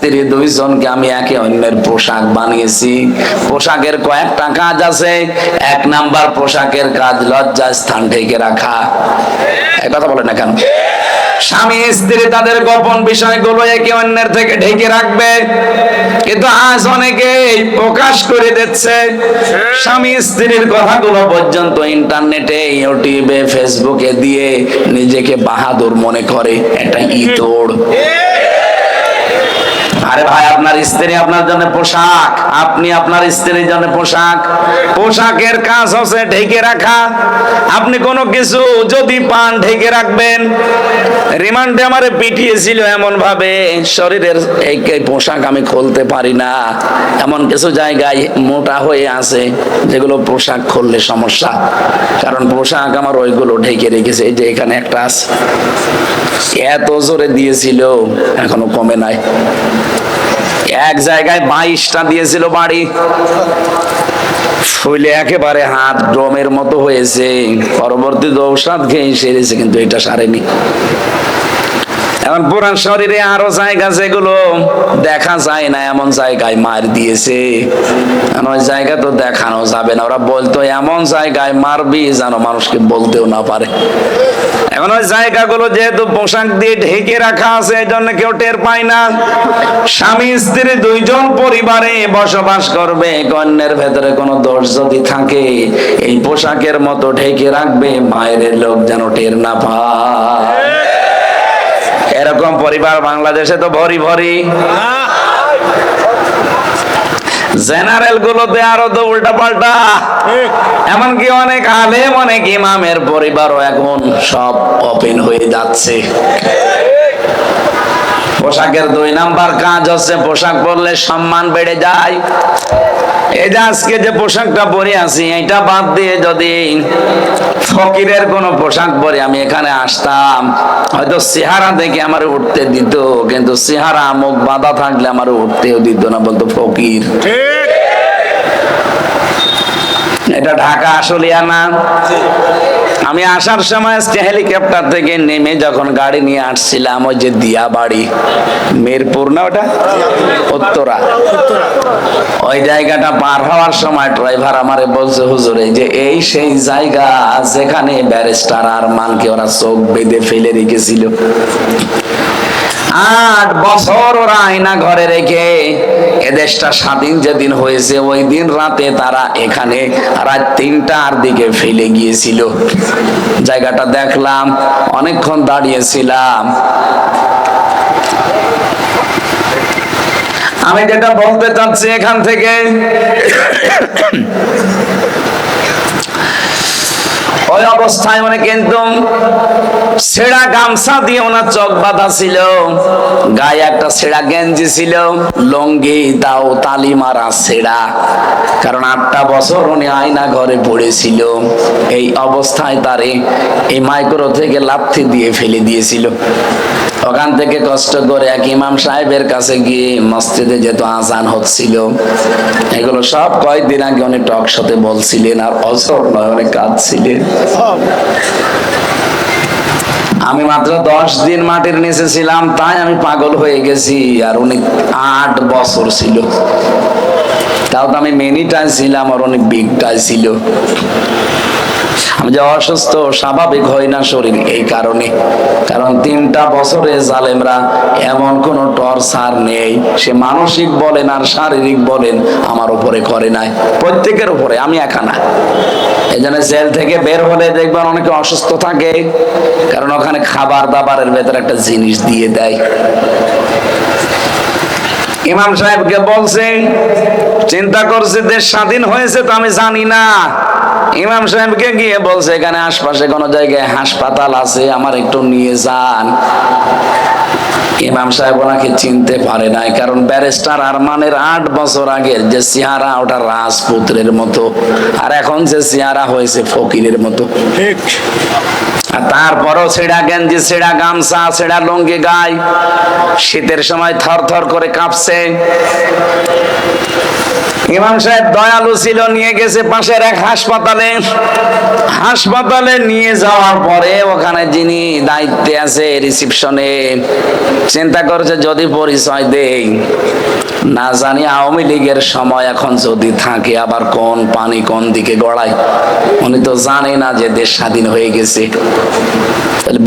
স্ত্রী দুইজনকে আমি একে অন্যের পোশাক বানিয়েছি। পোশাকের কয়েকটা কাজ আছে। এক নাম্বার পোশাকের কাজ লজ্জা স্থান ঢেকে রাখা। এই কথা বলে না কেন? স্বামী স্ত্রী তাদের গোপন বিষয়গুলো একে অন্যের থেকে ঢেকে রাখবে, কিন্তু আজ অনেকেই প্রকাশ করে দিচ্ছে। স্বামী স্ত্রীর কথাগুলো পর্যন্ত ইন্টারনেটে, ইউটিউবে, ফেসবুকে দিয়ে নিজেকে বাহাদুর মনে করে। এটা ইতর। আরে ভাই, আপনার স্ত্রী আপনার জন্য পোশাক, আপনি আপনার স্ত্রীর জন্য পোশাক। পোশাকের কাজ হচ্ছে ঢেকে রাখা। আপনি কোনো কিছু যদি পান, ঢেকে রাখবেন। রিমান্ডে আমারে পিটিয়েছিল এমন ভাবে, শরীরের এই পোশাক আমি খুলতে পারি না। এমন কিছু জায়গায় মোটা হয়ে আছে যেগুলো পোশাক খুললে সমস্যা, কারণ পোশাক আমার ওইগুলো ঢেকে রেখেছে। এই যে এখানে একটা আছে, এত জোরে দিয়েছিল এখনো কমে নাই। এক জায়গায় 22টা দিয়েছিল বাড়ি, ফুলে একেবারে হাত ড্রমের মতো হয়েছে। পরবর্তী ঔষধ খেয়ে সেরেছে, কিন্তু এটা সারেনি। এখন পুরান শরীরে আরো জায়গা যেগুলো দেখা যায় না, এমন জায়গায় মার দিয়েছে। ওই জায়গা তো দেখানো যাবে না। ওরা বলতো এমন জায়গায় মারবি যেন মানুষকে বলতেও না পারে। এখন ওই জায়গাগুলো যেহেতু পোশাক দিয়ে ঢেকে রাখা আছে, এই জন্য কেউ টের পায় না। স্বামী স্ত্রী দুইজন পরিবারে বসবাস করবে, অন্যের ভেতরে কোনো দোষ যদি থাকে এই পোশাকের মতো ঢেকে রাখবে, বাইরের লোক যেন টের না পায়। এরকম পরিবার বাংলাদেশে তো ভরি ভরি। জেনারেল গুলোতে আরো তো উল্টা পাল্টা। এমনকি অনেক আলেম, অনেক ইমামের পরিবারও এখন সব ওপেন হয়ে যাচ্ছে। পোশাকের 2 নাম্বার কাজ হচ্ছে পোশাক পরলে সম্মান বেড়ে যায়। এই যে আজকে যে পোশাকটা পরে আছি, এটা বাদ দিয়ে যদি ফকিরের কোন পোশাক পরে আমি এখানে আসতাম, হয়তো চেহারা দেখে আমার উঠতে দিত, কিন্তু চেহারা মুখ বাঁধা থাকলে আমার উঠতেও দিত না, বলতো ফকির। এটা ঢাকা আশুলিয়া না? আমি আসার সময় হেলিকপ্টার থেকে নেমে যখন গাড়ি নিয়ে আসছিলাম, ওই যে দিয়া বাড়ি, মিরপুর না ওটা, উত্তরা, ওই জায়গাটা পার হওয়ার সময় ড্রাইভার আমারে বলছে, হুজুর এই যে এই সেই জায়গা যেখানে ব্যারিস্টার আরমানকে ওরা চোখ বেঁধে ফেলে রেখেছিল। 8 বছর ওরা আয়না ঘরে রেখে এদেশটা স্বাধীন যেদিন হয়েছে ওই দিন রাতে তারা এখানে রাত 3টার দিকে ফেলে গিয়েছিল। জায়গাটা দেখলাম, অনেকক্ষণ দাঁড়িয়েছিলাম। আমি যেটা বলতে চাচ্ছি এখান থেকে, ওই অবস্থায় মানে কিন্তু ছেঁড়া গামছা দিয়ে ওনার চোখ বাঁধা ছিল, গায়ে একটা ছেঁড়া গেঞ্জি ছিল, লঙ্গি তাও তালি মারা ছেঁড়া, কারণ 8টা বছর উনি আয়না ঘরে পড়েছিল। এই অবস্থায় তারে এই মাইক্রো থেকে লাথি দিয়ে ফেলে দিয়েছিল। ওখান থেকে কষ্ট করে এক ইমাম সাহেবের কাছে গিয়ে মসজিদে যেহেতু আজান হচ্ছিল, এগুলো সব কয়েকদিন আগে উনি টক শোতে বলছিলেন, আর অজর নয় অনেক কাঁদছিলেন। আমি মাত্র 10 দিন মাটির নিচে ছিলাম, তাই আমি পাগল হয়ে গেছি। আর উনি 8 বছর ছিল, তাও তো আমি মেনিটাই ছিলাম, আর অনেক বিগটাই ছিল। আমি যে অসুস্থ স্বাভাবিক হয় না শরীর, এই কারণে, কারণ 3টা বছরে জালেমরা এমন কোন টর্চার নেই, সে মানসিক বলেন আর শারীরিক বলেন, আমার উপরে করে নাই, প্রত্যেকের উপরে, আমি একা না। এই জন্য জেল থেকে বের হলে দেখবেন অনেকে অসুস্থ থাকে, কারণ ওখানে খাবার দাবারের ভেতরে একটা জিনিস দিয়ে দেয়। ইমাম সাহেবকে বলছে, চিন্তা করছে দেশ স্বাধীন হয়েছে তো আমি জানি না। ইমাম সাহেবকে গিয়ে বলছে এখানে আশপাশে কোন জায়গায় হাসপাতাল আছে, আমার একটু নিয়ে যান। ইমাম সাহেব ওনাকে চিনতে পারে নাই, কারণ ব্যারিস্টার আরমানের 8 বছর আগের যে চেহারা ওটা রাজপুত্রের মতো, আর এখন যে চেহারা হয়েছে ফকিরের মতো। ঠিক। আর তারপরও ছেঁড়া গেঞ্জি, ছেঁড়া গামছা, ছেঁড়া লুঙ্গি গায়ে, শীতের সময় থর থর করে কাঁপছে। ইমাম সাহেব দয়ালু ছিল, নিয়ে গেছে পাশের এক হাসপাতালে। হাসপাতালে নিয়ে যাওয়ার পরে ওখানে যিনি দায়িত্বে আছে রিসিপশনে, চিন্তা করছে যদি পরিচয় দেই, না জানি আওয়ামী লীগের সময় এখন যদি থাকে আবার কোন পানি কোন দিকে গড়ায়। উনি তো জানে না যে দেশ স্বাধীন হয়ে গেছে।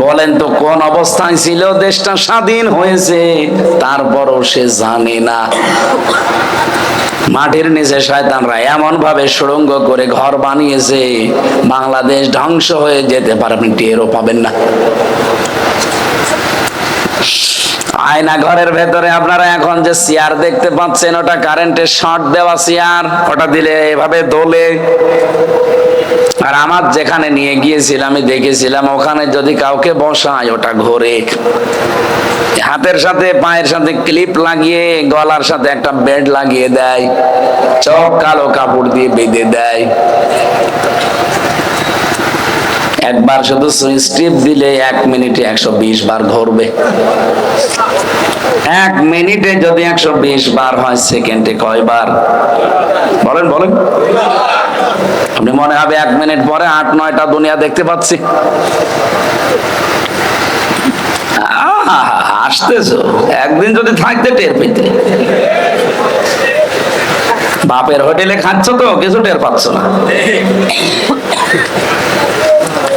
বলেন তো কোন অবস্থায় ছিল দেশটা স্বাধীন হয়েছে, তারপরও সে জানে না। মাটির নিচে শয়তানরা এমন ভাবে সুড়ঙ্গ করে ঘর বানিয়েছে, বাংলাদেশ ধ্বংস হয়ে যেতে পারে, আপনি টেরও পাবেন না। আয়না ঘরের ভেতরে আপনারা এখন যে চেয়ার দেখতে পাচ্ছেন, ওটা কারেন্টের শর্ট দেওয়া চেয়ার, ওটা দিলে এভাবে দোলে। আর আমার যেখানে নিয়ে গিয়েছিলাম আমি দেখেছিলাম, ওখানে যদি কাউকে বসায় ওটা ঘোরে। হাতের সাথে পায়ের সাথে ক্লিপ লাগিয়ে, গলার সাথে একটা বেড লাগিয়ে দেয়, চোখ কালো কাপড় দিয়ে বেঁধে দেয়। একবার শুধু সুইচ টিপ দিলে 1 মিনিটে 120 বার ঘুরবে। 1 মিনিটে যদি 120 বার হয়, সেকেন্ডে কয়বার? বলেন বলেন। আপনি মনে হবে 1 মিনিট পরে 8-9টা দুনিয়া দেখতে পাচ্ছি। আসতেছো, একদিন যদি থাকতে টের পেতে। বাপের হোটেলে খাচ্ছ তো কিছু টের পাচ্ছ না।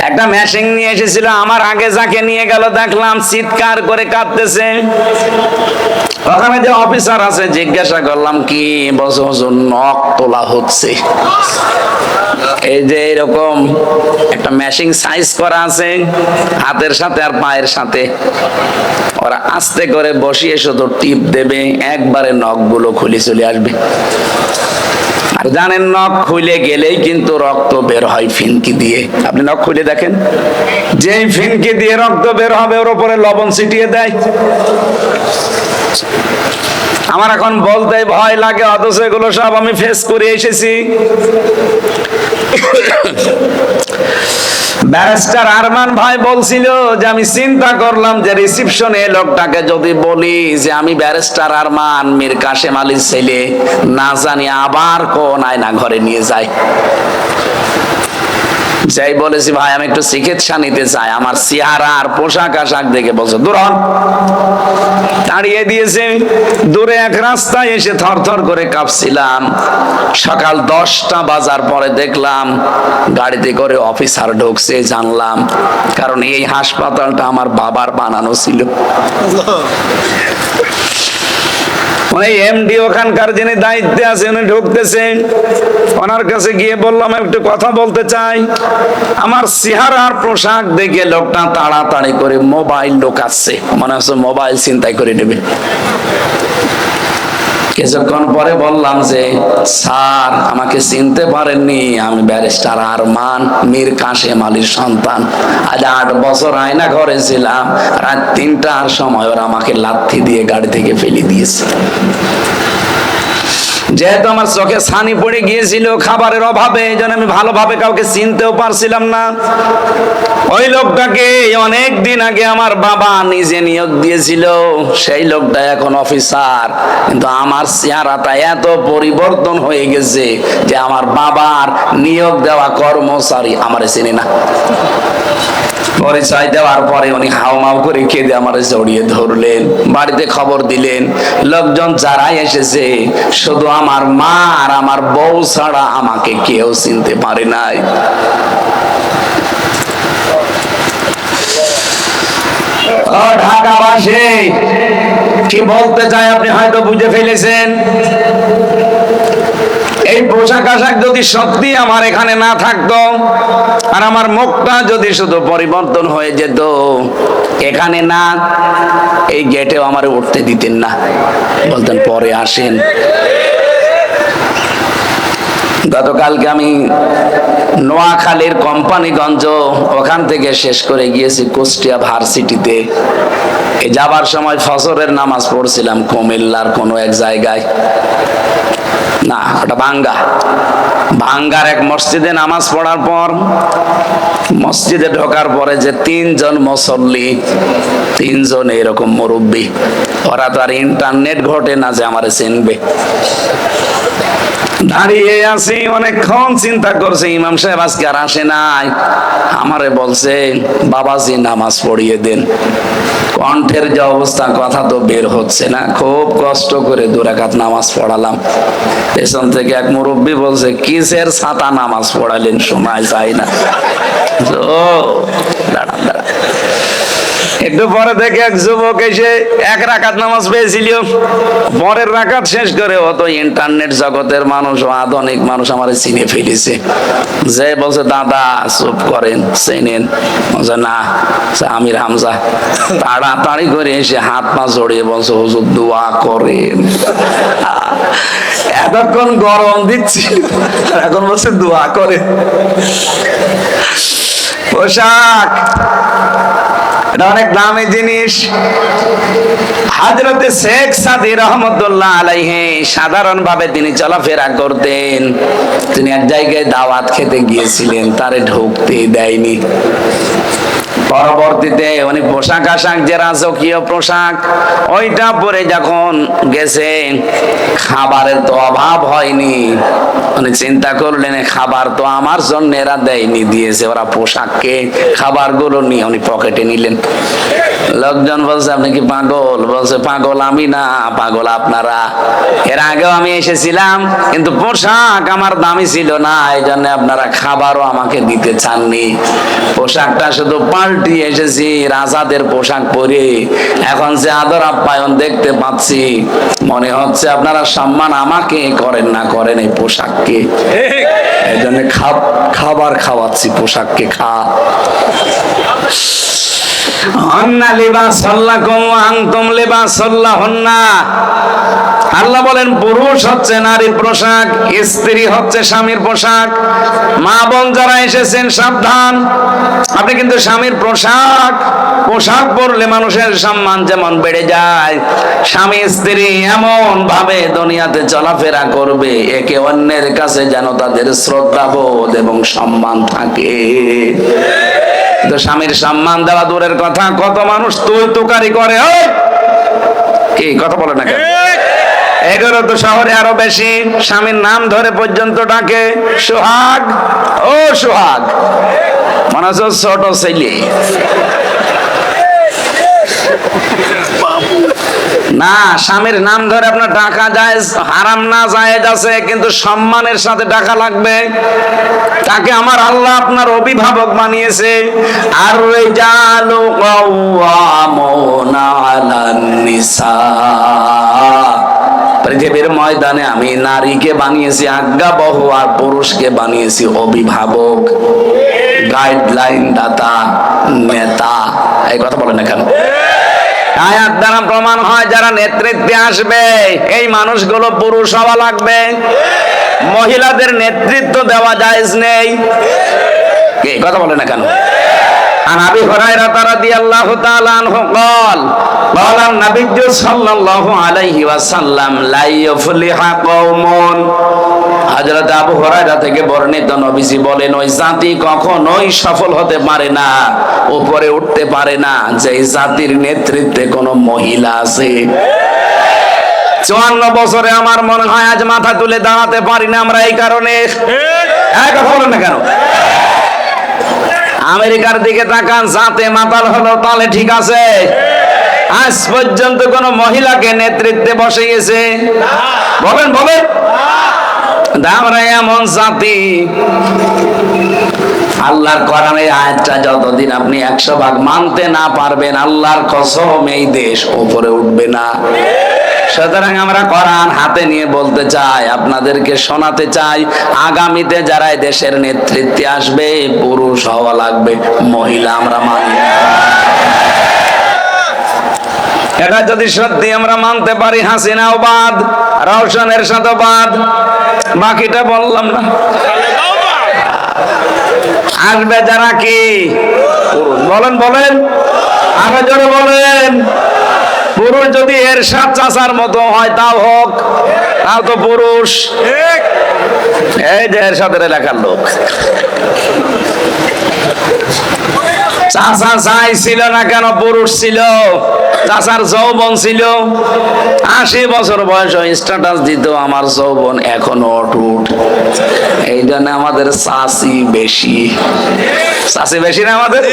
একটা মেশিন নিয়ে এসেছিল, আমার আগে যাকে নিয়ে গেল দেখলাম চিৎকার করে কাঁদতেছে। ওখানে যে অফিসার আছে জিজ্ঞাসা করলাম কি, বছর বছর নখ তোলা হচ্ছে। এই যে এরকম একটা মেশিন সাইজ করা আছে হাতের সাথে আর পায়ের সাথে, ওরা আস্তে করে বসিয়ে শুধু টিপ দেবে, একবারে নখগুলো খুলে চলে আসবে। আর জানেন নখ খুলে গেলেই কিন্তু রক্ত বের হয় ফিনকি দিয়ে। আপনি নখ খুলে দেখেন, যেই ফিনকি দিয়ে রক্ত বের হবে ওর উপরে লবণ ছিটিয়ে দেয়। আমার এখন বলতে ভয় লাগে, অথচ এগুলো সব আমি ফেস করে এসেছি। ব্যারিস্টার আরমান ভাই বলছিল যে আমি চিন্তা করলাম যে রিসিপশনে লোকটাকে যদি বলি যে আমি ব্যারিস্টার আরমান মীর কাশেম আলীর ছেলে, না জানি আবার কোন আয়না ঘরে নিয়ে যায়। যাই বলেছি ভাই আমি একটু চিকিৎসা নিতে চাই, আমার চেহারা আর পোশাক আশাক দেখে বলছে দূর হন। তাড়িয়ে দিয়েছে। দূরে এক রাস্তায় এসে থরথর করে কাঁপছিলাম। সকাল 10টা বাজার পরে দেখলাম গাড়িতে করে অফিসার ঢুকছে, জানলাম, কারণ এই হাসপাতালটা আমার বাবার বানানো ছিল। এমডি ওখানকার যিনি দায়িত্বে আছে উনি ঢুকতেছেন, ওনার কাছে গিয়ে বললাম একটু কথা বলতে চাই। আমার চেহারার পোশাক দেখে লোকটা তাড়াতাড়ি করে মোবাইল ঢোকাচ্ছে, মনে হচ্ছে মোবাইল ছিনতাই করে নেবে। কিছুক্ষণ পরে বললাম যে স্যার আমাকে চিনতে পারেননি, আমি ব্যারিস্টার আরমান মীর কাশেম আলীর সন্তান। আজ 8 বছর আয়না ঘরে ছিলাম, রাত 3টার সময় ওরা আমাকে লাথি দিয়ে গাড়ি থেকে ফেলে দিয়েছে। যেহেতু আমার চোখে ছানি পড়ে গিয়েছিল খাবারের অভাবে, এই জন্য আমি ভালোভাবে কাউকে চিনতেও পারছিলাম না। ওই লোকটাকে অনেক দিন আগে আমার বাবা নিজে নিয়োগ দিয়েছিল, সেই লোকটা এখন অফিসার, কিন্তু আমার চেহারাটা এত পরিবর্তন হয়ে গেছে যে আমার বাবার নিয়োগ দেওয়া কর্মচারী আমার চেনে না। পরিচয় দেওয়ার পরে উনি হাউমাউ করে কেঁদে আমার জড়িয়ে ধরলেন, বাড়িতে খবর দিলেন। লোকজন যারাই এসেছে শুধু আমার মা আর আমার বউ ছাড়া আমাকে কেউ চিনতে পারে নাই। ঢাকাবাসী কি বলতে চাই আপনি হয়তো বুঝে ফেলেছেন। এই পোশাক আশাক যদি সত্যি আমার এখানে না থাকতো, আর আমার মুখটা যদি শুধু পরিবর্তন হয়ে যেত, এখানে না এই গেটেও আমার উঠতে দিতেন না, বলতেন পরে আসেন। গতকালকে আমি নোয়াখালীর কোম্পানিগঞ্জ, ওখান থেকে শেষ করে গিয়েছি কুষ্টিয়া ভার্সিটিতে। এই যাবার সময় ফজরের নামাজ পড়ছিলাম কুমিল্লার কোনো এক জায়গায়, না ওটা ভাঙ্গার এক মসজিদে নামাজ পড়ার পর মসজিদে ঢোকার পরে যে 3 জন মুসল্লি, 3 জন এরকম মুরব্বী, ওরা তো আর ইন্টারনেট ঘটে না যে আমারে চিনবে। দাঁড়িয়ে আছি, অনেকক্ষণ চিন্তা করছে, ইমাম সাহেব আজকে আর আসে নাই। আমারে বলছে বাবাজি নামাজ পড়িয়ে দেন। কণ্ঠের যে অবস্থা, কথা তো বের হচ্ছে না, খুব কষ্ট করে 2 রাকাত নামাজ পড়ালাম। পেছন থেকে এক মুরব্বী বলছে, কিসের ছাতা নামাজ পড়ালেন, সময় যায় না। ও দাঁড়ান দাঁড়ান, একটু পরে দেখে এক যুবক এসে 1 রাকাত নামাজ পেয়েছিল, পরের রাকাত শেষ করে অত ইন্টারনেট জগতের মানুষ ও আধুনিক মানুষ আমার চিনে ফেলেছে। যে বলছে দাদা চুপ করেন, চেনেন? বলছে না, আমির হামজা। তাড়াতাড়ি করে এসে হাত পা জড়িয়ে বলছে হুজুর দোয়া করেন। এতক্ষণ গরম দিচ্ছি, এখন বলছে দোয়া করে। পোশাক এটা অনেক দামি জিনিস। হযরতে শেখ সাদী রহমাতুল্লাহ আলাইহি সাধারণ ভাবে তিনি চলাফেরা করতেন। তিনি এক জায়গায় দাওয়াত খেতে গিয়েছিলেন, তারে ঢুকতে দেয়নি। পরবর্তীতে উনি পোশাক আশাক যে রাজকীয় পোশাক, ওইটা পরে যখন গেছে, খাবারের তো অভাব হয়নি। উনি চিন্তা করলেন খাবার তো আমার জন্য এরা দেয়নি, দিয়েছে ওরা পোশাককে, খাবারগুলো নিয়ে উনি পকেটে নিলেন। লোকজন বলছে আপনি কি পাগল? বলছে পাগল আমি না, পাগল আপনারা। এর আগেও আমি এসেছিলাম, কিন্তু পোশাক আমার দামি ছিল না, এই জন্য আপনারা খাবারও আমাকে দিতে চাননি। পোশাকটা শুধু পাল্টিয়ে এসেছি, রাজাদের পোশাক পরে। এখন যে আদর আপ্যায়ন দেখতে পাচ্ছি, মনে হচ্ছে আপনারা সম্মান আমাকে করেন না, করেন এই পোশাককে। এই জন্য খাবার খাওয়াচ্ছি, পোশাককে খা। আল্লাহ বলেন পুরুষ হচ্ছে নারীর পোশাক, স্ত্রী হচ্ছে স্বামীর পোশাক। মা বোন যারা এসেছেন সাবধান, আপনি কিন্তু স্বামীর পোশাক পরলে মানুষের সম্মান যেমন বেড়ে যায়, স্বামী স্ত্রী এমন ভাবে দুনিয়াতে চলাফেরা করবে একে অন্যের কাছে যেন তাদের শ্রদ্ধাবোধ এবং সম্মান থাকে। তো স্বামীর সম্মান দেওয়া দূরের কথা, কত মানুষ তুই তুকারি করে। কি কথা বলে না কেন? এগুলো তো শহরে আরো বেশি। স্বামীর নাম ধরে পর্যন্ত ডাকে, সোহাগ, ও সোহাগ, মনে হচ্ছে ছোট ছেলে। না, স্বামীর নাম ধরে আপনার ডাকা যায়, হারাম না, জায়েজ আছে, কিন্তু সম্মানের সাথে ডাকা লাগবে। তাকে আমার আল্লাহ আপনার অভিভাবক বানিয়েছে। আর রিজালু কাওয়ামুনা আলান নিসা, পৃথিবীর ময়দানে আমি নারীকে বানিয়েছি আজ্ঞাবহ, আর পুরুষকে বানিয়েছি অভিভাবক, গাইডলাইন দাতা, নেতা। এই কথা বলেন না কেন? আয়াত দ্বারা প্রমাণ হয় যারা নেতৃত্বে আসবে এই মানুষগুলো পুরুষ হওয়া লাগবে। মহিলাদের নেতৃত্ব দেওয়া জায়েজ নেই। কি কথা বলে না কেন? عن أبي هريرة رضي الله تعالى عنه قال قال النبي صلى الله عليه وسلم لا يفلح قوم। হযরত আবু হুরায়রা থেকে বর্ণিত, নবীজি বলেন ওই জাতি কখনোই সফল হতে পারে না, উপরে উঠতে পারে না, যে জাতির নেতৃত্বে কোনো মহিলা আছে। 54 বছরে আমার মনে হয় আজ মাথা তুলে দাঁড়াতে পারি না আমরা এই কারণে। কথা বলেন না কেন? আমেরিকার দিকে তাকান, জাতে মাতাল হলো তাহলে ঠিক আছে, আজ পর্যন্ত কোন মহিলাকে নেতৃত্বে বসিয়েছে? বলেন বলেন। আমরা এমন জাতি, আল্লাহর কোরআনের আয়াতটা যতদিন আপনি 100 ভাগ মানতে না পারবেন, আল্লাহর কসম এই দেশ উপরে উঠবে না। সুতরাং আমরা কোরআন হাতে নিয়ে বলতে চাই, আপনাদেরকে শোনাতে চাই, আগামীতে যারা দেশের নেতৃত্বে আসবে পুরুষ হওয়া লাগবে, মহিলা আমরা মানি না। এটা যদি সত্যি আমরা মানতে পারি, হাসিনাও বাদ, রওশনের সাথে বাদ, বাকিটা বললাম না। আসবে যারা কি পুরুষ, বলেন বলেন, আরো জোরে বলেন। পুরুষ যদি এরশাদ চাচার মতো হয় তাও হোক, তাও তো পুরুষ। এই যে এরশাদের এলাকার লোক, চাচা যাই ছিল না কেন, পুরুষ ছিল, চাচার যৌবন ছিল। 80 বছর বয়স স্ট্যাটাস দিত আমার যৌবন এখনো অটুট। এই জন্য আমাদের চাচি বেশি। চাচি বেশি না আমাদের?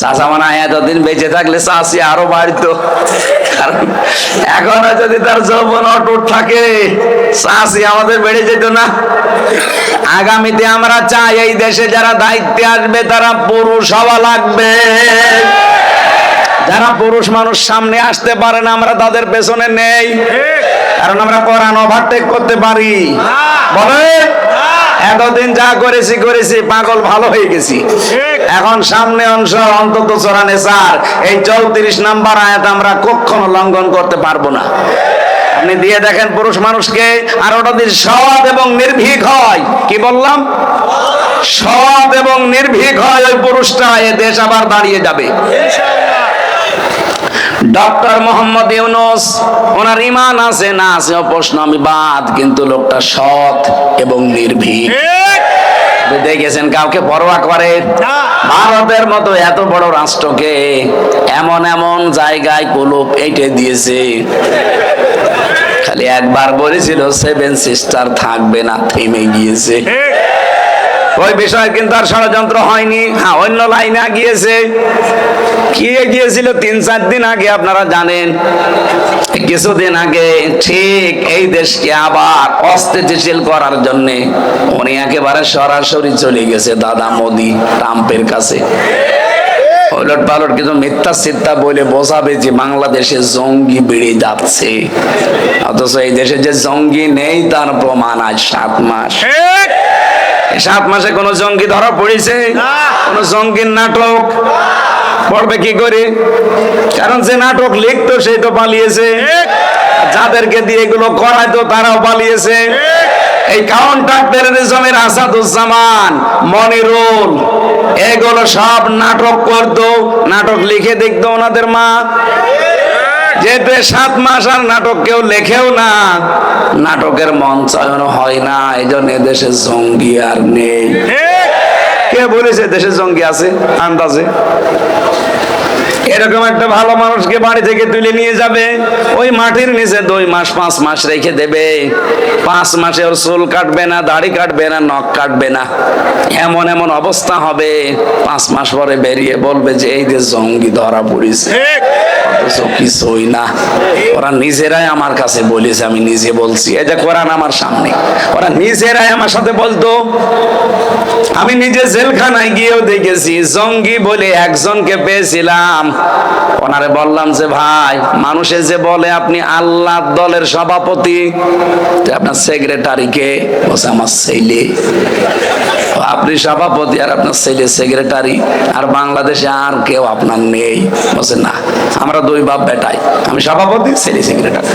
চাচা মানে এতদিন বেঁচে থাকলে চাচি আরো বাড়তো, কারণ এখনো যদি তার যৌবন অটুট থাকে চাচি আমাদের বেড়ে যেত না। আগামীতে আমরা চাই এই দেশে যারা দায়িত্বে আসবে তারা পুরুষ হওয়া লাগবে। যারা পুরুষ মানুষ সামনে আসতে পারে না আমরা তাদের পেছনে নেই, কারণ আমরা কোরআন ওভারটেক করতে পারি। বলে এতদিন যা করেছি পাগল ভালো হয়ে গেছি। এখন সামনে অংশ অন্তত চোরানে স্যার এই 34 নাম্বার আয়াত আমরা কখনো লঙ্ঘন করতে পারবো না। আপনি দিয়ে দেখেন পুরুষ মানুষকে, আর ওটা দিয়ে সৎ এবং নির্ভীক হয়। কি বললাম? সৎ এবং নির্ভীক হয় ওই পুরুষটা, এ দেশ আবার দাঁড়িয়ে যাবে। ডক্টর মোহাম্মদ ইউনূস, ওনার ঈমান আছে না আছে প্রশ্ন আমি বাদ, কিন্তু লোকটা সৎ এবং নির্ভীক। দেখেছেন কাউকে পরোয়া করে? ভারতের মতো এত বড় রাষ্ট্রকে এমন এমন জায়গায় কুলুপ এঁটে দিয়েছে। খালি একবার বলেছিল 7 সিস্টার থাকবে না, থেমে গিয়েছে। ওই বিষয় কিন্তু আর ষড়যন্ত্র হয়নি। হ্যাঁ, অন্য লাইনে গিয়েছে। কি গিয়েছিল 3-4 দিন আগে আপনারা জানেন, কিছুদিন আগে ঠিক এই দেশকে আবার অস্থিতিশীল করার জন্য উনি একেবারে সরাসরি চলে গেছে দাদা মোদি ট্রাম্পের কাছে। ওলট পালট কিছু মিথ্যা চিন্তা বলে বোঝাবে যে বাংলাদেশে জঙ্গি বেড়ে যাচ্ছে, অথচ এই দেশে যে জঙ্গি নেই তার প্রমাণ আজ 7 মাস। 7 মাসে কোন জঙ্গি ধরা পড়েছে? কোন জঙ্গির নাটক পড়বে কি করে? কারণ যে নাটক লিখতো সেই তো পালিয়েছে, যাদেরকে দিয়ে এগুলো করাইতো তারাও পালিয়েছে। এই কাউন্টার টেররিজমের আসাদুজ্জামান, মনিরুল, এগুলো সব নাটক করতো, নাটক লিখে দেখতো ওনাদের মা। যেতে 7 মাস আর নাটক কেউ লেখেও না, নাটকের মঞ্চায়ন হয় না, এই জন্য দেশে জঙ্গি আর নেই। কে বলেছে দেশে জঙ্গি আছে? আন্দাজে এরকম একটা ভালো মানুষকে বাড়ি থেকে তুলে নিয়ে যাবে, ওই মাটির নিচে 2 মাস 5 মাস রেখে দেবে। 5 মাসে ওর চুল কাটবে না, দাড়ি কাটবে না, নখ কাটবে না, এমন এমন অবস্থা হবে। 5 মাস পরে বেরিয়ে বলবে যে এই যে জঙ্গি ধরা পড়েছে, অথচ কিছুই না। ওরা নিজেরাই আমার কাছে বলেছে, আমি নিজে বলছি। এই যে কোরআন আমার সামনে, ওরা নিজেরাই আমার সাথে বলতো। আমি নিজে জেলখানায় গিয়েও দেখেছি, জঙ্গি বলে একজনকে পেয়েছিলাম। ওনারে বললাম যে ভাই, মানুষে যে বলে আপনি আল্লাহর দলের সভাপতি, আপনার সেক্রেটারি কে? বলছে আমার ছেলে। আপনি সভাপতি আর আপনার ছেলে সেক্রেটারি, আর বাংলাদেশে আর কেউ আপনার নেই? বলছে না, আমরা 2 বাপ বেটাই, আমি সভাপতি, ছেলে সেক্রেটারি।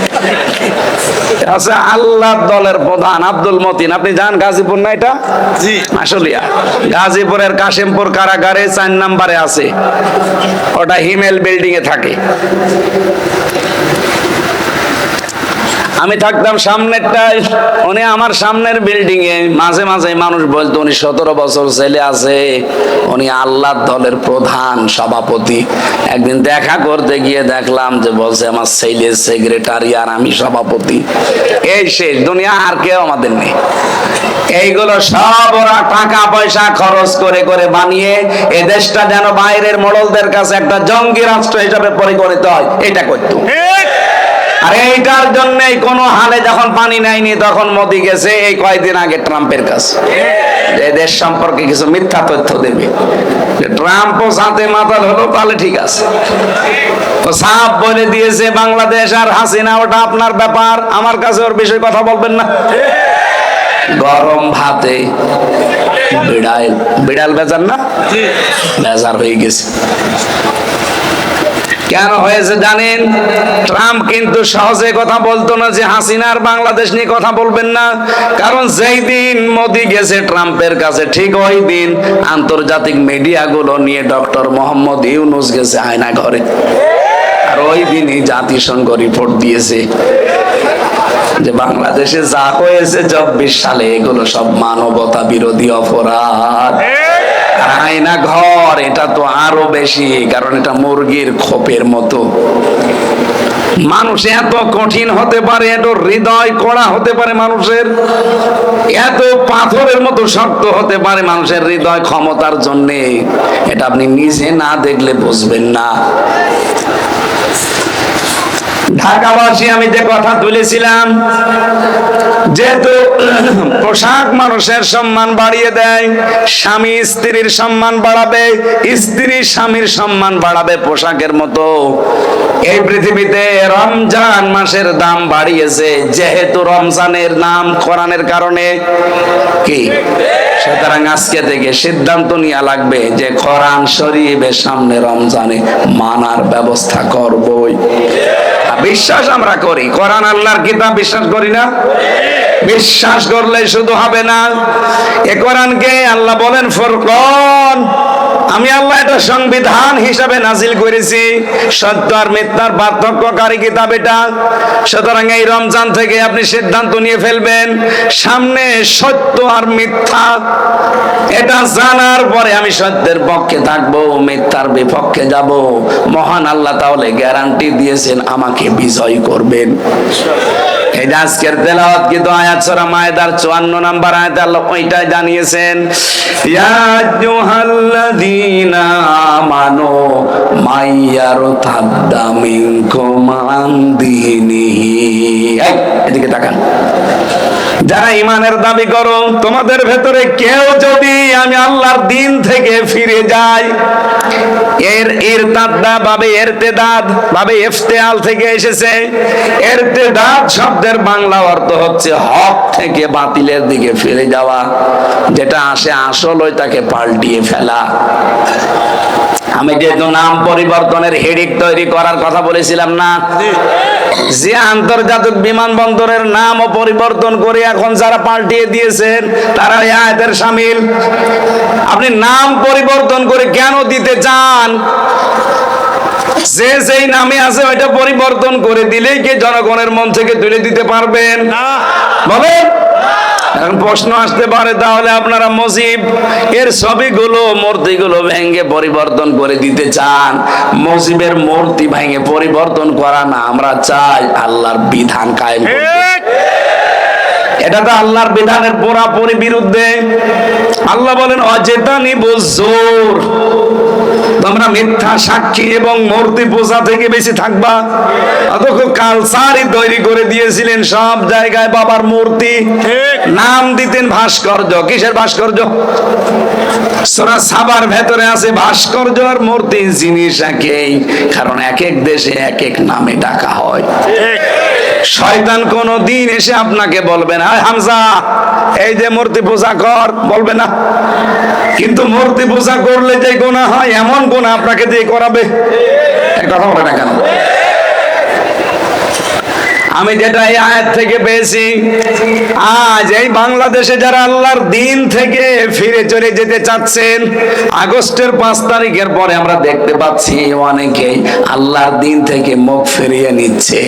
আচ্ছা, আল্লাহর দলের প্রধান আব্দুল মতিন, আপনি যান গাজীপুর না? এটা জি আসলে গাজীপুরের কাশিমপুর কারাগারে 4 নম্বরে আছে, ওটা হিমেল বিল্ডিং এ থাকে। আমি থাকতাম সামনেরটায়, উনি আমার সামনের বিল্ডিং এ। মাঝে মাঝে মানুষ বলতো উনি 17 বছর ছেলে আছে, উনি আল্লাহর দলের প্রধান সভাপতি। একদিন দেখা করতে গিয়ে দেখলাম যে বলছে আমার ছেলে সেক্রেটারি আর আমি সভাপতি। এই শেষ, দুনিয়া আর কেউ আমাদের নেই। এইগুলো সব ওরা টাকা পয়সা খরচ করে করে বানিয়ে এ দেশটা যেন বাইরের মোড়লদের কাছে একটা জঙ্গি রাষ্ট্র হিসাবে পরিগণিত হয়, এটা করতো। আর এইটার জন্যই কোন হালে যখন পানি নেয়নি, তখন মোদি গেছে এই কয়েকদিন আগে ট্রাম্পের কাছে, যে দেশ সম্পর্কে কিছু মিথ্যা তথ্য দেবে। ট্রাম্পও সাথে মাতাল হলো, তাহলে ঠিক আছে। তো সাফ বলে দিয়েছে বাংলাদেশ আর হাসিনা ওটা আপনার ব্যাপার, আমার কাছে ওর বিষয়ে কথা বলবেন না। গরম ভাতে বিড়াল বেজার না, বেজার হয়ে গেছে। কেন হয়েছে জানেন? ট্রাম্প কিন্তু সহজে কথা বলতো না যে হাসিনার বাংলাদেশ নিয়ে কথা বলবেন না, কারণ যেই দিন মোদি গেছে ট্রাম্পের কাছে, ঠিক ওই দিন আন্তর্জাতিক মিডিয়াগুলো নিয়ে ডক্টর মোহাম্মদ ইউনূস গেছে আয়না ঘরে, আর ওই দিনই জাতিসংঘ রিপোর্ট দিয়েছে যে বাংলাদেশে যা হয়েছে 24 সালে এগুলো সব মানবতা বিরোধী অপরাধ। আর আয়না ঘর এটা তো আরো বেশি, কারণ এটা মুরগির খোপের মতো। মানুষ এত কঠিন হতে পারে, এত হৃদয় কড়া হতে পারে মানুষের, এত পাথরের মতো শক্ত হতে পারে মানুষের হৃদয় ক্ষমতার জন্যে, এটা আপনি নিজে না দেখলে বুঝবেন না। ঢাকাবাসী আমি যে কথা তুলেছিলাম, যেহেতু পোশাক মানুষের সম্মান বাড়িয়ে দেয়, স্বামী স্ত্রীর সম্মান বাড়াবে, স্ত্রী স্বামীর সম্মান বাড়াবে পোশাকের মতো, এই পৃথিবীতে রমজান মাসের দাম বাড়িয়েছে, যেহেতু রমজানের নাম কোরআনের কারণে কি, সুতরাং আজকে থেকে সিদ্ধান্ত নেওয়া লাগবে যে কোরআন শরীফের সামনে রমজানে মানার ব্যবস্থা করবই। বিশ্বাস আমরা করি, কোরআন আল্লাহর কিতাব, বিশ্বাস করি না? বিশ্বাস করলে শুধু হবে না, এ কোরআনকে আল্লাহ বলেন ফুরকান, আমি আল্লাহ এটা সংবিধান হিসাবে নাজিল করেছি, সত্য আর মিথ্যার পার্থক্যকারী কিতাব এটা। সুতরাং এই রমজান থেকে আপনি সিদ্ধান্ত নিয়ে ফেলবেন, সামনে সত্য আর মিথ্যা, এটা জানার পরে আমি সত্যের পক্ষে থাকবো, মিথ্যার বিপক্ষে যাব। মহান আল্লাহ তাহলে গ্যারান্টি দিয়েছেন আমাকে বিজয় করবেন। এই যে আজকের তেলাওয়াত কিন্তু আয়াত সূরা মায়েদার 54 নম্বর আয়াতে আল্লাহ ওইটাই জানিয়েছেন, ইয়া আইয়ুহাল্লাযীনা আমানু মাইয়ারতাদ্দা মিনকুম আন দীনিহি, এদিকে তাকান, যারা ইমানের দাবি করো তোমাদের ভেতরে কেউ যদি আমি আল্লাহর দিন থেকে ফিরে যায়, এর ইরতাদ্দা ভাবে ইরতিদাদ ভাবে ইফতিআল থেকে এসেছে। ইরতিদাদ শব্দের বাংলা অর্থ হচ্ছে হক থেকে বাতিলের দিকে ফিরে যাওয়া, যেটা আসে আসল ওইটাকে পাল্টিয়ে ফেলা। আমি যেহেতু নাম পরিবর্তনের হেডিক তৈরি করার কথা বলেছিলাম না, যে আন্তর্জাতিক বিমানবন্দরের নামও পরিবর্তন করে এখন যারা পাল্টিয়ে দিয়েছেন তারা এই আয়াতের শামিল। আপনি নাম পরিবর্তন করে কেন দিতে চান? যে যেই নামে আছে ওইটা পরিবর্তন করে দিলেই কি জনগণের মন থেকে তুলে দিতে পারবেন? বলেন। এখন প্রশ্ন আসতে পারে, তাহলে আপনারা মসজিদ এর ছবিগুলো মূর্তিগুলো ভেঙে পরিবর্তন করে দিতে চান? মসজিদের মূর্তি ভেঙে পরিবর্তন করা না, আমরা চাই আল্লাহর বিধান কায়েম করতে। এটা তো আল্লাহর বিধানের পুরোপুরি বিরুদ্ধে। আল্লাহ বলেন অজেতানিবুজ জোর, তোমরা মিথ্যা সাক্ষী এবং মূর্তি পূজা থেকে বেশি থাকবা। অথচ কালচারই তৈরি করে দিয়েছিলেন, সব জায়গায় বাবার মূর্তি, নাম দিতেন ভাস্কর্য। কিসের ভাস্কর্য? সূরা সাবার ভেতরে আছে ভাস্কর্য আর মূর্তি জিনিস একই, কারণ এক এক দেশে এক এক নামে ডাকা হয়। শয়তান কোন দিন এসে আপনাকে বলবে না হামজা এই যে মূর্তি পূজা কর, বলবে না। কিন্তু মূর্তি পূজা করলে যে গুনাহ হয়, এমন গুনাহ আপনাকে দিয়ে করাবে, এই কথা বলে না কেন? আমি যেটা এই আয়াত থেকে পেয়েছি, আজ এই বাংলাদেশে যারা আল্লাহর দিন থেকে ফিরে চলে যেতে চাচ্ছেন, আগস্টের 5 তারিখের পরে আমরা দেখতে পাচ্ছি অনেকেই আল্লাহর দিন থেকে মুখ ফিরিয়ে নিচ্ছে।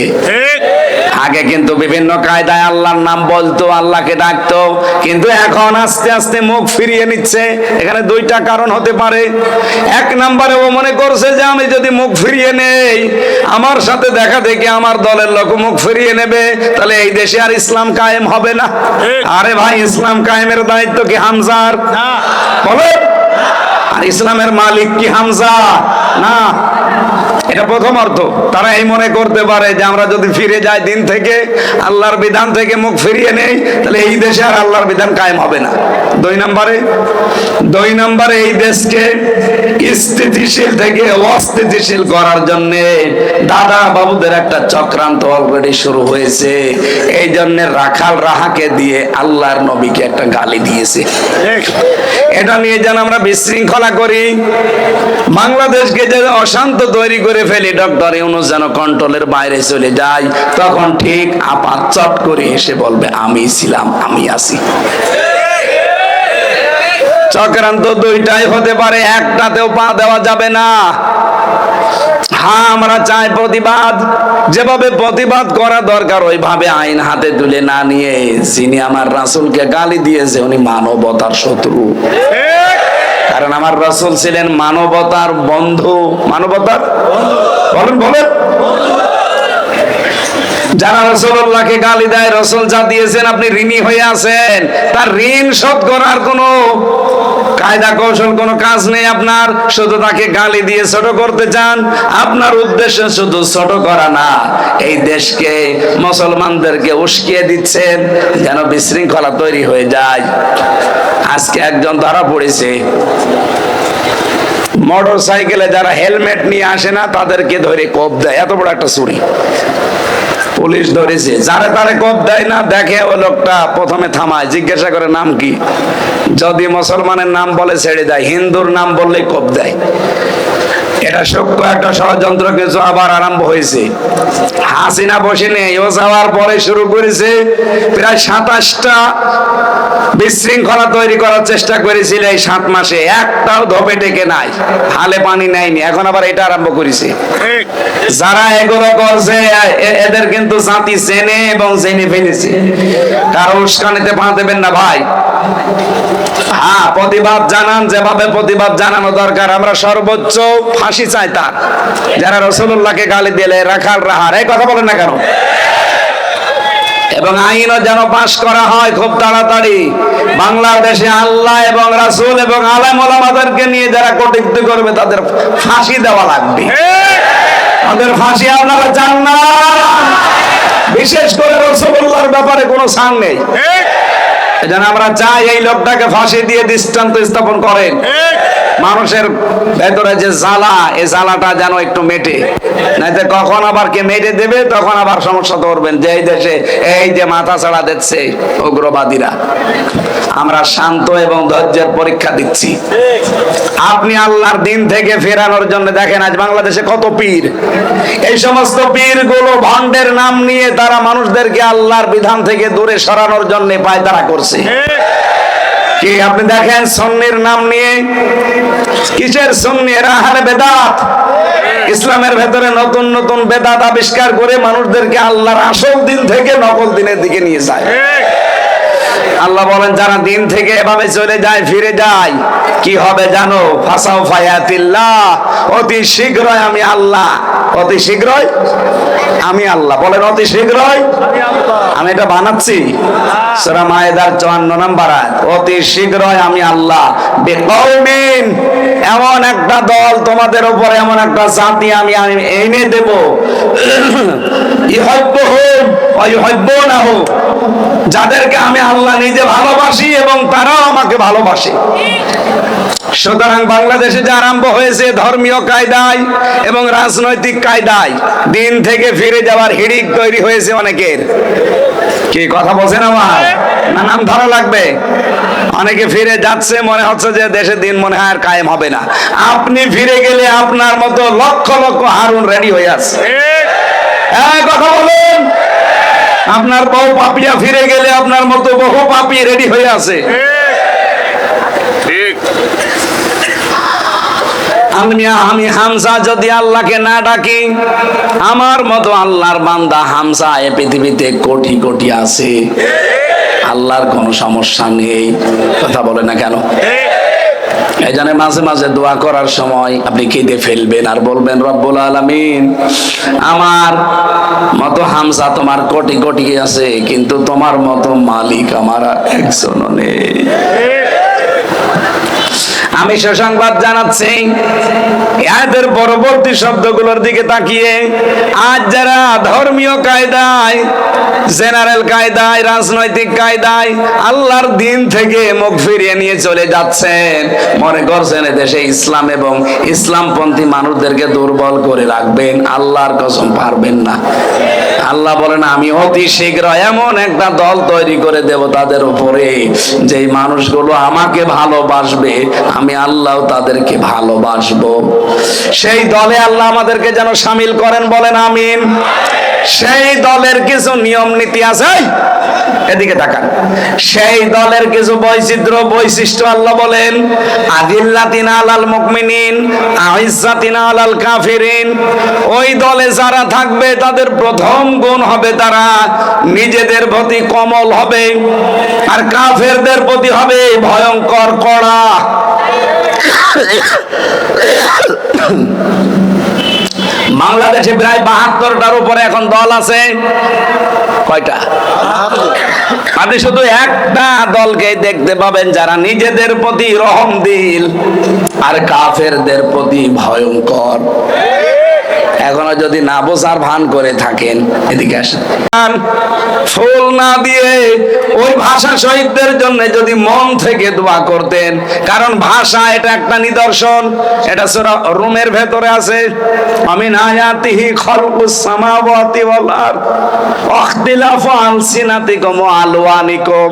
আগে কিন্তু বিভিন্ন কায়দায় আল্লাহর নাম বলতো, আল্লাহকে ডাকতো, কিন্তু এখন আস্তে আস্তে মুখ ফিরিয়ে নিচ্ছে। এখানে দুইটা কারণ হতে পারে। এক নম্বরে ও মনে করছে যে আমি যদি মুখ ফিরিয়ে নেই, আমার সাথে দেখা দেখে আমার দলের লোক মুখ ফিরিয়ে নেবে, তাহলে এই দেশে আর ইসলাম কায়েম হবে না। আরে ভাই, ইসলাম কায়েমের দায়িত্ব কি হামজার? বলে। আর ইসলামের মালিক কি হামজা? না। এটা প্রথম অর্থ। তারা এই মনে করতে পারে যে আমরা যদি ফিরে যাই দিন থেকে, আল্লাহর বিধান থেকে মুখ ফিরিয়ে নেই, তাহলে এই দেশে আর আল্লাহর বিধান কায়েম হবে না। দুই নম্বরে এই দেশকে স্থিতিশীল থেকে অস্থিতিশীল করার জন্য দাদা বাবুদের একটা চক্রান্ত অলরেডি শুরু হয়েছে। এই জন্য রাখাল রাহাকে দিয়ে আল্লাহর নবীকে একটা গালি দিয়েছে। এটা নিয়ে যেন আমরা বিশৃঙ্খলা করি, বাংলাদেশকে যে অশান্ত তৈরি করে ফেলি, ডক্টর ইউনূস যেন কন্ট্রোলের বাইরে চলে যায়, তখন ঠিক আপাত চট করে এসে বলবে আমি ছিলাম, আমি আছি। চক্রান্ত দুইটাই হতে পারে, একটাতেও পা দেওয়া যাবে না। হ্যাঁ, আমরা চাই প্রতিবাদ, যেভাবে প্রতিবাদ করা দরকার ওইভাবে আইন হাতে তুলে না নিয়ে, যিনি আমার রাসূলকে গালি দিয়েছে উনি মানবতার শত্রু। কারণ আমার রাসূল ছিলেন মানবতার বন্ধু। মানবতার বলেন বলেন। যারা রাসূলুল্লাহকে গালি দেয়, রাসূল যা দিয়েছেন আপনি ঋণী হয়ে আছেন, তার ঋণ শোধ করার কোনো কায়দা কৌশল কোনো কাজ নেই আপনার, শুধু তাকে গালি দিয়ে ছোট করতে চান। আপনার উদ্দেশ্য শুধু ছোট করা না, এই দেশকে মুসলমানদেরকে উস্কিয়ে দিচ্ছেন যেন বিশৃঙ্খলা তৈরি হয়ে যায়। আজকে একজন ধরা পড়েছে, মোটর সাইকেলে যারা হেলমেট নিয়ে আসে না তাদেরকে ধরে কোপ দেয়, এত বড় একটা চুরি। পুলিশ ধরেছে, যারা তারে কোপ দেয় না দেখে ওই লোকটা প্রথমে থামায়, জিজ্ঞাসা করে নাম কি, যদি মুসলমানের নাম বলে ছেড়ে দেয়, হিন্দুর নাম বললেই কোপ দেয়। এটা সূক্ষ্ম একটা ষড়যন্ত্র কিছু আবার আরম্ভ হয়েছে। হাসিনা বসে নেই, ও যাওয়ার পরে শুরু করেছে প্রায় 27টা বিশৃঙ্খলা তৈরি করার চেষ্টা করেছিল এই 7 মাসে, একটাও ধোপে টেকে নাই, হালে পানি নেয়নি। এখন আবার এটা আরম্ভ করেছে। যারা এগুলো করছে এদের কিন্তু জাতি চেনে এবং জেনে ফেলেছে। কারো উস্কানিতে পা দেবেন না ভাই। হ্যাঁ, প্রতিবাদ জানান, যেভাবে প্রতিবাদ জানানো দরকার। আমরা সর্বোচ্চ ফাঁসি চাই তার যারা রাসূলুল্লাহকে গালি দিলে, রাখাল রাহার, এই কথা বলেন না কেন? এবং আইনও যেন পাশ করা হয় খুব তাড়াতাড়ি। বাংলাদেশে আল্লাহ এবং রাসূল এবং আলেম ওলামাদেরকে নিয়ে যারা কটূক্তি করবে তাদের ফাঁসি দেওয়া লাগবে। তাদের ফাঁসি আপনারা চান না? বিশেষ করে রাসূলুল্লাহর ব্যাপারে কোনো ছাড় নেই। এজন্য আমরা চাই এই লোকটাকে ফাঁসি দিয়ে দৃষ্টান্ত স্থাপন করেন। মানুষের ভেতরে যে জ্বালা, এই জ্বালাটা যেন একটু মেটে, নাইতে কখন আবার কে মেটে দেবে তখন আবার সমস্যা ধরবেন যে এই দেশে এই যে মাথা ছাড়া দিচ্ছে উগ্রবাদীরা। আমরা শান্ত এবং ধৈর্যের পরীক্ষা দিচ্ছি। আপনি আল্লাহর দিন থেকে ফেরানোর জন্য দেখেন আজ বাংলাদেশে কত পীর, এই সমস্ত পীর গুলো ভণ্ডের নাম নিয়ে তারা মানুষদেরকে আল্লাহর বিধান থেকে দূরে সরানোর জন্য পায়তারা করছে। কি আপনি দেখেন সুন্নির নাম নিয়ে, কিসের সুন্নি? এরা আহলে বেদাত। ইসলামের ভেতরে নতুন নতুন বেদাত আবিষ্কার করে মানুষদেরকে আল্লাহর আসল দিন থেকে নকল দিনের দিকে নিয়ে যায়। আল্লাহ বলেন যারা দিন থেকে এভাবে চলে যায়, ফিরে যায়, কি হবে জানো? ফাসাউ ফায়াতিল্লাহ, অতি শীঘ্রই আমি আল্লাহ, অতি শীঘ্রই আমি আল্লাহ। বলেন অতি শীঘ্রই আমি এটা বানাচ্ছি। সূরা মায়েদার 54 নম্বর আয়াত, অতি শীঘ্রই আমি আল্লাহ বিকওমিন, এমন একটা দল তোমাদের উপরে, এমন একটা জাতি আমি এনে দেব, ইউহিব্বুহুম ওয়া ইউহিব্বুনাহু, যাদেরকে আমি আল্লাহ নিজে ভালোবাসি এবং তারাও আমাকে ভালোবাসে। সুতরাং বাংলাদেশে যে আরম্ভ হয়েছে ধর্মীয় কায়দায় এবং রাজনৈতিক কায়দায় দিন থেকে ফিরে যাওয়ার হিড়িক তৈরি হয়েছে অনেকের। কি কথা বলছেন আমার? না নাম ধরা লাগবে? অনেকে ফিরে যাচ্ছে, মনে হচ্ছে যে দেশের দিন মনে হয় আর কায়েম হবে না। আপনি ফিরে গেলে আপনার মতো লক্ষ লক্ষ হারুন রেডি হয়ে আছে। কথা বলেন। আপনার বউ পাপিয়া ফিরে গেলে আপনার মতো বহু পাপি রেডি হয়ে আছে। ঠিক। আমি হামজা যদি আল্লাহকে না ডাকি, আমার মতো আল্লাহর বান্দা হামজা এ পৃথিবীতে কোটি কোটি আছে। আল্লাহর কোনো সমস্যা নেই। কথা বলে না কেন? এই জন্য মাঝে মাঝে দোয়া করার সময় আপনি কেঁদে ফেলবেন আর বলবেন রব্বুল আলামিন, আমার মতো হামজা তোমার কোটি কোটি আছে, কিন্তু তোমার মতো মালিক আমার একজনও নেই। আমি সুসংবাদ জানাচ্ছি, এদের পরবর্তী শব্দগুলোর দিকে তাকিয়ে আজ যারা ধর্মীয় কায়দায়, জেনারেল কায়দায়, রাজনৈতিক কায়দায় আল্লাহর দিন থেকে মুখ ফিরিয়ে নিয়ে চলে যাচ্ছেন, মনে করছেন দেশে ইসলাম এবং ইসলামপন্থী মানুষদেরকে দুর্বল করে রাখবেন, আল্লাহর কসম পারবেন না। আল্লাহ বলেন আমি অতি শীঘ্র এমন একটা দল তৈরি করে দেব তাদের উপরে, যেই মানুষগুলো আমাকে ভালোবাসবে, আমি আল্লাহ তাদেরকে ভালোবাসবো। সেই দলে আল্লাহ আমাদেরকে যেন শামিল করেন, বলেন আমিন। সেই দলের কিছু নিয়ম নীতি আছে, এদিকে তাকান। সেই দলের কিছু বৈশিষ্ট্য আল্লাহ বলেন, আদিল্লাতিনা আলাল মুমিনিন আইজ্জাতিনা আলাল কাফিরিন। ওই দলে যারা থাকবে তাদের প্রথম গুণ হবে তারা নিজেদের প্রতি কোমল হবে, আর কাফেরদের প্রতি হবে ভয়ঙ্কর কড়া। বাংলাদেশে প্রায় 72টার উপরে এখন দল আছে। কয়টা? আপনি শুধু একটা দলকে দেখতে পাবেন যারা নিজেদের প্রতি রহমদিল আর কাফেরদের প্রতি ভয়ঙ্কর। এখনো যদি না বোঝার ভান করে থাকেন, এদিকে আসেন। ফুল না দিয়ে ওই ভাষা শহীদদের জন্য যদি মন থেকে দোয়া করতেন, কারণ ভাষা এটা একটা নিদর্শন। এটা সূরা রুমের ভেতরে আছে, আমিন আয়াতিহি খালকুস সামাওয়াতি ওয়াল আরদ ওয়াখতিলাফু আলসিনাতিকুম ওয়া আলওয়ানিকুম।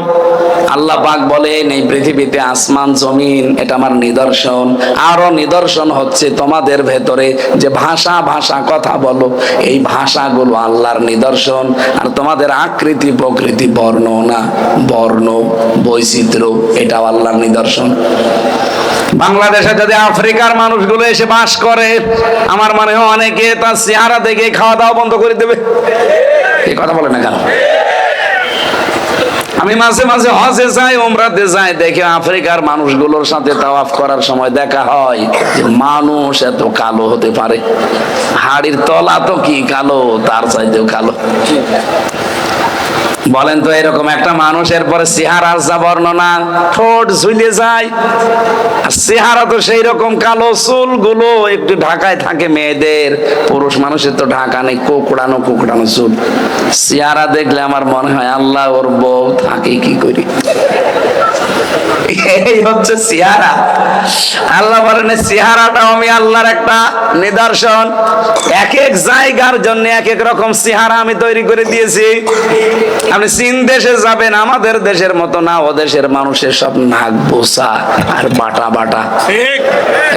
আল্লাহ পাক বলেন এই পৃথিবীতে আসমান জমিন এটা আমার নিদর্শন। আরো নিদর্শন হচ্ছে তোমাদের ভেতরে যে ভাষা ভাষা কথা বলো, এই ভাষাগুলো আল্লাহর নিদর্শন। আর তোমাদের আকৃতি প্রকৃতি বর্ণনা বর্ণ বৈচিত্র্য এটাও আল্লাহর নিদর্শন। বাংলাদেশে যদি আফ্রিকার মানুষগুলো এসে বাস করে, আমার মনে হয় অনেকে তার চেহারা দেখে খাওয়া দাওয়া বন্ধ করে দেবে। এই কথা বলে না কেন? আমি মাঝে মাঝে হজে যাই, উমরাতে যাই, দেখে আফ্রিকার মানুষগুলোর সাথে তাওয়াফ করার সময় দেখা হয় যে মানুষ এত কালো হতে পারে। হাড়ির তলা তো কি কালো, তার চাইতেও কালো। বলেন তো এরকম একটা মানুষের পরে চেহারার যা বর্ণনা, ঠোঁট ঝুলে যায়, আর চেহারা তো সেই রকম কালো, চুলগুলো একটু ঢাকায় থাকে মেয়েদের, পুরুষ মানুষের তো ঢাকা নেই, কোকড়ানো কোকড়ানো চুল। চেহারা দেখলে আমার মনে হয় আল্লাহ ওর বউ থাকে কি করি। এই হচ্ছে চেহারা। আল্লাহ বলেন চেহারাটা আমি আল্লাহর একটা নিদর্শন। এক এক জায়গার জন্য এক এক রকম চেহারা আমি তৈরি করে দিয়েছি। আপনি চীন দেশে যাবেন, আমাদের দেশের মতো না, ও দেশের মানুষের সব নাক বোসা আর বাটা বাটা।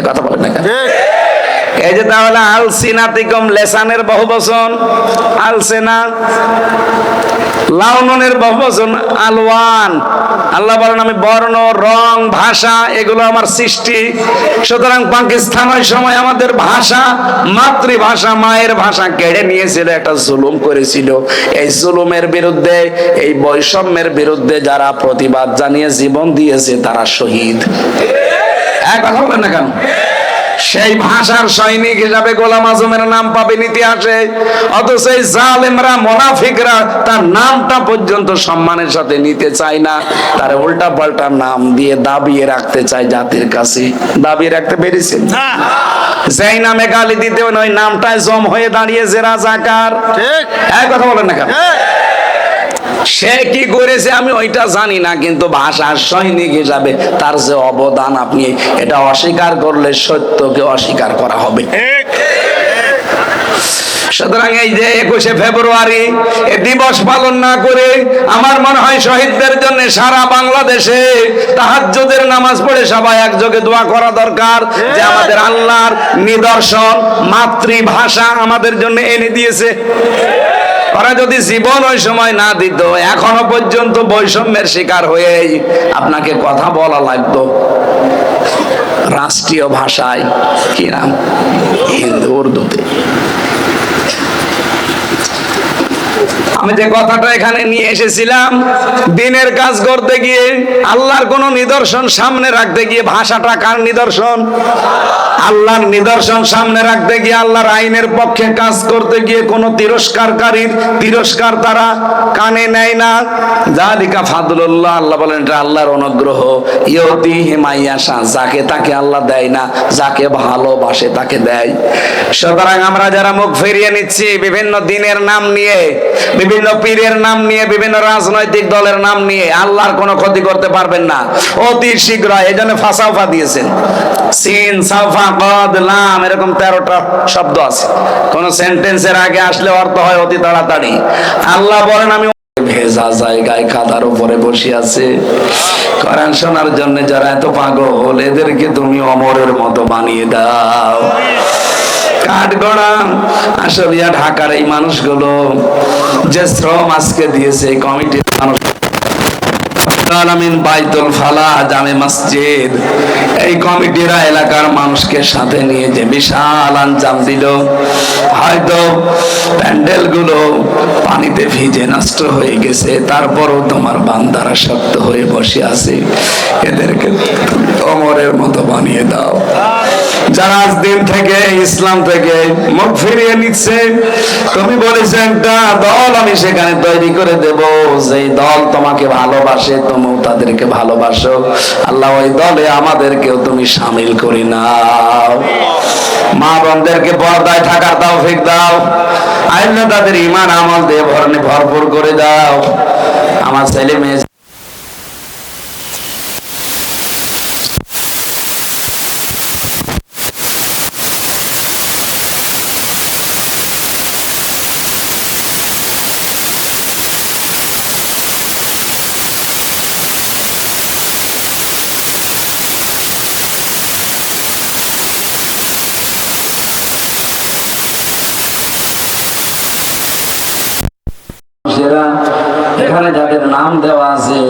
কথা বলেন না কেন? এই যে তাহলে আলসিনাতিকুম, লেসানের বহুবচন আলসেনা, লাউনের বহুবচন আলওয়ান। আল্লাহ বলেন আমি বর্ণ রং ভাষা এগুলো আমার সৃষ্টি। সুতরাং পাকিস্তান ওই সময় আমাদের ভাষা, মাতৃভাষা মায়ের ভাষা কেড়ে নিয়েছিল, একটা জুলুম করেছিল। এই জুলুমের বিরুদ্ধে, এই বৈষম্যের বিরুদ্ধে যারা প্রতিবাদ জানিয়ে জীবন দিয়েছে তারা শহীদ। এক কথা বলেন না কেন? সেই ভাষার সৈনিক হিসাবে গোলাম আজমের নাম পাবেন ইতিহাসে, অথচ এই জালেমরা মুনাফিকরা তার নামটা পর্যন্ত সম্মানের সাথে নিতে চায় না, তার উল্টা পাল্টা নাম দিয়ে দাবিয়ে রাখতে চায় জাতির কাছে। দাবিয়ে রাখতে পেরেছেন? যেই নামে গালি দিতে ওই নামটায় জম হয়ে দাঁড়িয়েছে রাজাকার। এক কথা বলেন না কেন? সে কি করেছে আমি ওইটা জানি না, কিন্তু ভাষার সৈনিক হিসাবে তার যে অবদান, আপনি এটা অস্বীকার করলে সত্যকে অস্বীকার করা হবে। সুতরাং এই যে 21শে ফেব্রুয়ারি এই দিবস পালন না করে আমার মনে হয় শহীদদের জন্য সারা বাংলাদেশে তাহাজ্জুদের নামাজ পড়ে সবাই একযোগে দোয়া করা দরকার, যে আমাদের আল্লাহর নিদর্শন মাতৃভাষা আমাদের জন্য এনে দিয়েছে। ওরা যদি জীবন ওই সময় না দিত, এখনো পর্যন্ত বৈষম্যের শিকার হয়ে আপনাকে কথা বলা লাগতো রাষ্ট্রীয় ভাষায়, কি নাম, হিন্দি উর্দুতে। আমি যে কথাটা এখানে নিয়ে এসেছিলাম, দিনের কাজ করতে গিয়ে আল্লাহর কোন নিদর্শন সামনে রাখতে গিয়ে, ভাষাটা কার নিদর্শন? আল্লাহর নিদর্শন সামনে রাখতে গিয়ে, আল্লাহর আইনের পক্ষে কাজ করতে গিয়ে কোন তিরস্কারকারীর তিরস্কার তারা কানে নেয় না। যালিকা ফাদলুল্লাহ, আল্লাহ বলেন এটা আল্লাহর অনুগ্রহ। ইউতিহি মাইয়াশা, যাকে তাকে আল্লাহ দেয় না, যাকে ভালোবাসে তাকে দেয়। সুতরাং আমরা যারা মুখ ফিরিয়ে নিচ্ছি বিভিন্ন দিনের নাম নিয়ে, বিভিন্ন পীরের নাম নিয়ে, বিভিন্ন রাজনৈতিক দলের নাম নিয়ে, আল্লাহর কোনো ক্ষতি করতে পারবেন না অতি শীঘ্র। এই জন্য ফাসাফা দিয়েছেন, সিন সাফা কদ লাম এরকম 13টা শব্দ আছে। কোন সেন্টেন্সের আগে আসলে অর্থ হয় অতি তাড়াতাড়ি। আল্লাহ বলেন আমি ভেজা জায়গায় কাদার উপরে বসে আছে, কোরআন শোনার জন্য যারা এত পাগল, এদেরকে তুমি অমরের মতো বানিয়ে দাও। কাঠগড়া আশুলিয়া ঢাকার এই মানুষগুলো যে শ্রম আজকে দিয়েছে, কমিটির মানুষ আলামিন বাইতুল ফালাহ জামে মসজিদ, এই কমিটিরা এলাকার মানুষকে সাথে নিয়ে যে বিশাল আঞ্জাম দিল, হয়তো প্যান্ডেল গুলো পানিতে ভিজে নষ্ট হয়ে গেছে, তারপরও তোমার বান্দারা শক্ত হয়ে বসে আছে, এদেরকে তুমি ওমরের মতো বানিয়ে দাও। যারা আজ দিন থেকে ইসলাম থেকে মুখ ফিরিয়ে নিচ্ছে, তুমি বলেছো একটা দল আমি সেখানে তৈরি করে দেব, যেই দল তোমাকে ভালোবাসে তুমিও তাদেরকে ভালোবাসো। আল্লাহ ওই দলে আমাদেরকেও তুমি শামিল করে নাও। মা বোনদেরকে পর্দায় থাকার তৌফিক দাও, আল্লাহ তাদের ঈমান আমল দিয়ে ভরপুর করে দাও। আমার ছেলে মেয়ে এখানে যাদের নাম দেওয়া আছে,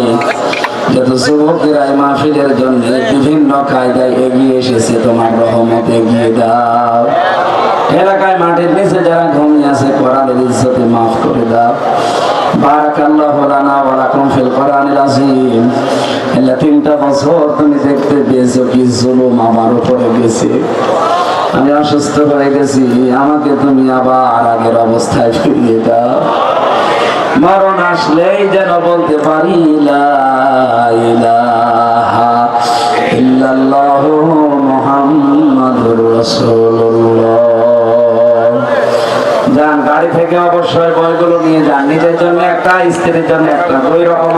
যত যুবকেরা এই মাহফিলের জন্য বিভিন্ন কায়দায় এগিয়ে এসেছে, তোমার রহমত এগিয়ে দাও। এলাকায় মাটির নিচে যারা ঘুমিয়ে আছে, কোরআনের ইজ্জতে মাফ করে দাও। বারাকাল্লাহু লানা ওয়া লাকুম ফিল কোরআনিল আযীম। এই 3টা বছর তুমি দেখতে পেয়েছো কি জুলুম আমার উপরে গেছে, আমি অসুস্থ হয়ে গেছি, আমাকে তুমি আবার আগের অবস্থায় ফিরিয়ে দাও। মরণ আসলেই যেন বলতে পারি লা ইলাহা ইল্লাল্লাহু মুহাম্মাদুর রাসূলুল্লাহ। যান গাড়ি থেকে অবশ্যই বইগুলো নিয়ে যান, নিজের জন্য একটা, স্ত্রীর জন্য একটা, দুই রকম।